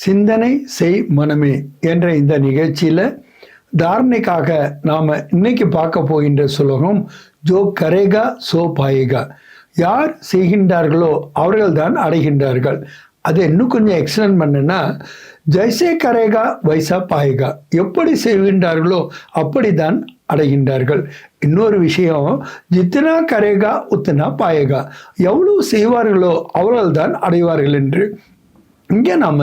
சிந்தனை செய் மனமே என்ற இந்த நிகழ்ச்சியில் தாரணைக்காக நாம் இன்னைக்கு பார்க்க போகின்ற சுலோகம் ஜோ கரேகா சோ பாயேகா. யார் செய்கின்றார்களோ அவர்கள்தான் அடைகின்றார்கள். அதை இன்னும் கொஞ்சம் எக்ஸ்பிளைன் பண்ணுன்னா, ஜெய்சே கரேகா வைசா பாயேகா, எப்படி செய்கின்றார்களோ அப்படித்தான் அடைகின்றார்கள். இன்னொரு விஷயம், ஜித்தனா கரேகா உத்தனா பாயேகா, எவ்வளவு செய்வார்களோ அவர்கள்தான் அடைவார்கள் என்று. இங்கே நாம்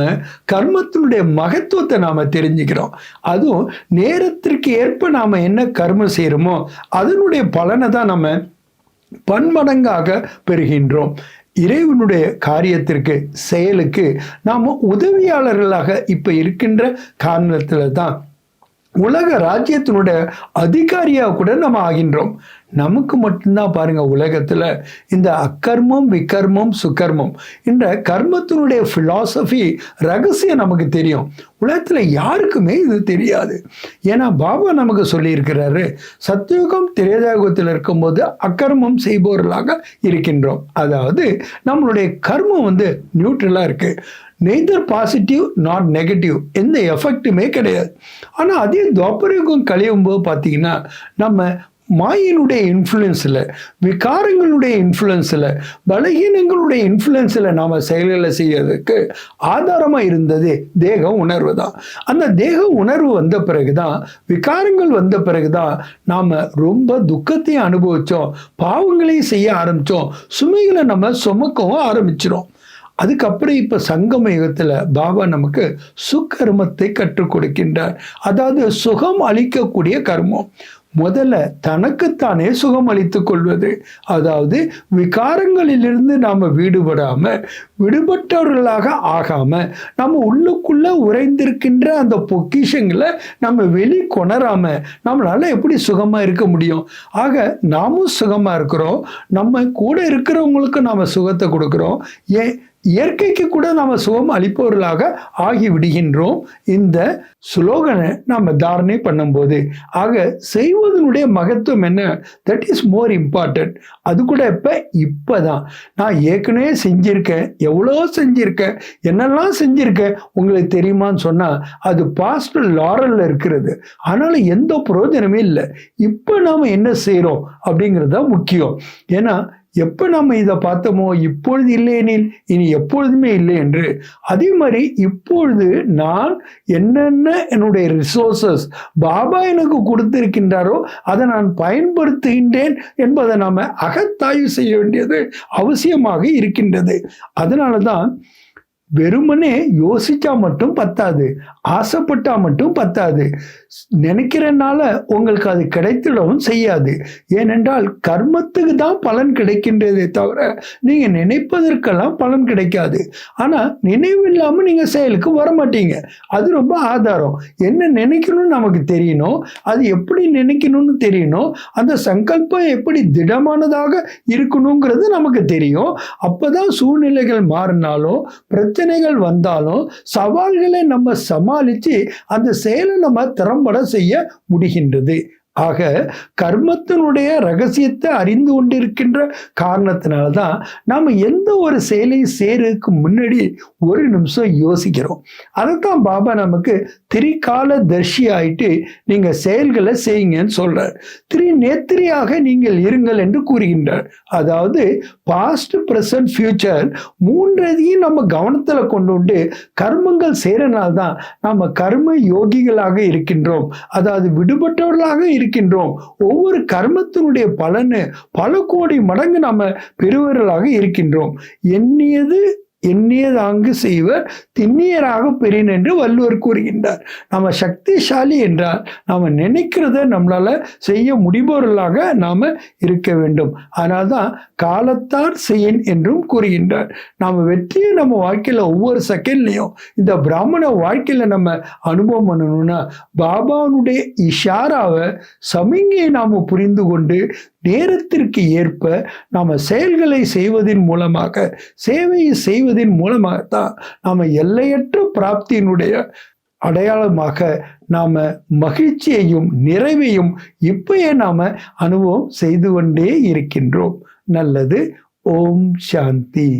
கர்மத்தினுடைய மகத்துவத்தை நாம் தெரிஞ்சுக்கிறோம். அதுவும் நேரத்திற்கு ஏற்ப நாம் என்ன கர்மம் செய்கிறோமோ அதனுடைய பலனை தான் நம்ம பன்மடங்காக பெறுகின்றோம். இறைவனுடைய காரியத்திற்கு செயலுக்கு நாம் உதவியாளர்களாக இப்போ இருக்கின்ற காரணத்தில் தான் உலக ராஜ்யத்தினுடைய அதிகாரியாக கூட நம்ம ஆகின்றோம். நமக்கு மட்டும்தான் பாருங்க, உலகத்தில் இந்த அக்கர்மம் விகர்மம் சுகர்மம் என்ற கர்மத்தினுடைய பிலாசபி ரகசியம் நமக்கு தெரியும். உலகத்தில் யாருக்குமே இது தெரியாது. ஏன்னா பாபா நமக்கு சொல்லியிருக்கிறாரு, சத்யுகம் திரேதாயுகத்தில் இருக்கும்போது அக்கர்மம் செய்பவர்களாக இருக்கின்றோம். அதாவது நம்மளுடைய கர்மம் நியூட்ரலாக இருக்குது. நெய்தர் பாசிட்டிவ் நாட் நெகட்டிவ், எந்த எஃபெக்ட்டுமே கிடையாது. ஆனால் அதே துவாபரயுகம் கழியும் போது பார்த்தீங்கன்னா நம்ம மாயினுடைய இன்ஃப்ளூயன்ஸில், விகாரங்களுடைய இன்ஃப்ளூயன்ஸில், பலகீனங்களுடைய இன்ஃப்ளூயன்ஸில் நாம் செயல்களை செய்யறதுக்கு ஆதாரமாக இருந்தது தேக உணர்வு தான். அந்த தேக உணர்வு வந்த பிறகு தான், விகாரங்கள் வந்த பிறகு தான் நாம் ரொம்ப துக்கத்தையும் அனுபவித்தோம், பாவங்களையும் செய்ய ஆரம்பித்தோம், சுமைகளை நம்ம சுமக்கவும் ஆரம்பிச்சிடும். அதுக்கப்புறம் இப்போ சங்கம யுகத்தில் பாபா நமக்கு சுக்கர்மத்தை கற்றுக் கொடுக்கின்றார். அதாவது சுகம் அளிக்கக்கூடிய கர்மம். முதல்ல தனக்குத்தானே சுகம் அளித்துக் கொள்வது, அதாவது விகாரங்களிலிருந்து நாம் விடுபட்டவர்களாக ஆகாம நம்ம உள்ளுக்குள்ள உறைந்திருக்கின்ற அந்த பொக்கிஷங்களை நம்ம வெளிக்கொணராம நம்மளால எப்படி சுகமா இருக்க முடியும்? ஆக நாமும் சுகமா இருக்கிறோம், நம்ம கூட இருக்கிறவங்களுக்கு நாம சுகத்தை கொடுக்கிறோம், ஏன் இயற்கைக்கு கூட நாம சுகம் அளிப்பவர்களாக ஆகி விடுகின்றோம் இந்த சுலோகனை நாம தாரணை பண்ணும்போது. ஆக செய்வதனுடைய மகத்துவம் என்ன? That is more important. அது கூட இப்பதான் நான் ஏற்கனவே செஞ்சிருக்கேன், எவ்வளோ செஞ்சிருக்கேன், என்னெல்லாம் செஞ்சிருக்கேன் உங்களுக்கு தெரியுமான்னு சொன்னா அது பாஸ்ட் லாரல்ல இருக்கிறது. அதனால எந்த பிரயோஜனமே இல்லை. இப்போ நாம என்ன செய்யறோம் அப்படிங்கிறது தான் முக்கியம். ஏன்னா எப்போ நம்ம இதை பார்த்தோமோ இப்பொழுது இல்லையெனில் இனி எப்பொழுதுமே இல்லை என்று, அதே மாதிரி இப்பொழுது நான் என்னென்ன என்னுடைய ரிசோர்சஸ் பாபா எனக்கு கொடுத்திருக்கின்றாரோ அதை நான் பயன்படுத்துகின்றேன் என்பதை நாம் அகத்தாய்வு செய்ய வேண்டியது அவசியமாக இருக்கின்றது. அதனால தான் வெறுமனே யோசிச்சா மட்டும் பத்தாது, ஆசைப்பட்டா மட்டும் பத்தாது, நினைக்கிறனால உங்களுக்கு அது கிடைத்திடவும் செய்யாது. ஏனென்றால் கர்மத்துக்கு தான் பலன் கிடைக்கின்றதே தவிர நீங்க நினைப்பதற்கெல்லாம் பலன் கிடைக்காது. ஆனா நினைவில்லாம நீங்க செயலுக்கு வரமாட்டீங்க. அது ரொம்ப ஆதாரம். என்ன நினைக்கணும்னு நமக்கு தெரியணும், அது எப்படி நினைக்கணும்னு தெரியணும், அந்த சங்கல்பம் எப்படி திடமானதாக இருக்கணுங்கிறது நமக்கு தெரியும். அப்பதான் சூழ்நிலைகள் மாறினாலும் பிரச்சனைகள் வந்தாலும் சவால்களை நம்ம சமாளித்து அந்த செயலை நம்ம திறம்பட செய்ய முடிகின்றது. ஆக கர்மத்தினுடைய ரகசியத்தை அறிந்து கொண்டிருக்கின்ற காரணத்தினால்தான் நாம் எந்த ஒரு செயலையும் செய்யறதுக்கு முன்னாடி ஒரு நிமிஷம் யோசிக்கிறோம். அதைத்தான் பாபா நமக்கு திரிகால தர்ஷி ஆயிட்டு நீங்க செயல்களை செய்யுங்கன்னு சொல்றார். திரிநேத்திரியாக நீங்கள் இருங்கள் என்று கூறுகின்றார். அதாவது பாஸ்ட், பிரசன்ட், ஃபியூச்சர் மூன்றதையும் நம்ம கவனத்தில் கொண்டு கர்மங்கள் செய்யறனால்தான் நம்ம கர்ம யோகிகளாக இருக்கின்றோம், அதாவது விடுபட்டவர்களாக இருக்கின்றோம். ஒவ்வொரு கர்மத்தினுடைய பலனு பல கோடி மடங்கு நாம பெறுவர்களாக இருக்கின்றோம். எண்ணியதாங்கு செய்வர் திண்ணியராக பெறின் என்று வள்ளுவர் கூறுகின்றார். நம்ம சக்திசாலி என்றால் நாம நினைக்கிறத நம்மளால செய்ய முடிபவர்களாக நாம இருக்க வேண்டும். அதனால்தான் காலத்தார் செய்யன் என்றும் கூறுகின்றார். நாம வெற்றியை நம்ம வாழ்க்கையில ஒவ்வொரு செகண்ட்லையும் இந்த பிராமண வாழ்க்கையில நம்ம அனுபவம் பண்ணணும்னா பாபாவுடைய இஷாராவை, சமிங்கையை நாம புரிந்து கொண்டு நேரத்திற்கு ஏற்ப நாம செயல்களை செய்வதன் மூலமாக, சேவையை செய்வதன் மூலமாகத்தான் நாம எல்லையற்ற பிராப்தியினுடைய அடையாளமாக நாம மகிழ்ச்சியையும் நிறைவையும் இப்பயே நாம அனுபவம் செய்து கொண்டே இருக்கின்றோம். நல்லது. ஓம் சாந்தி.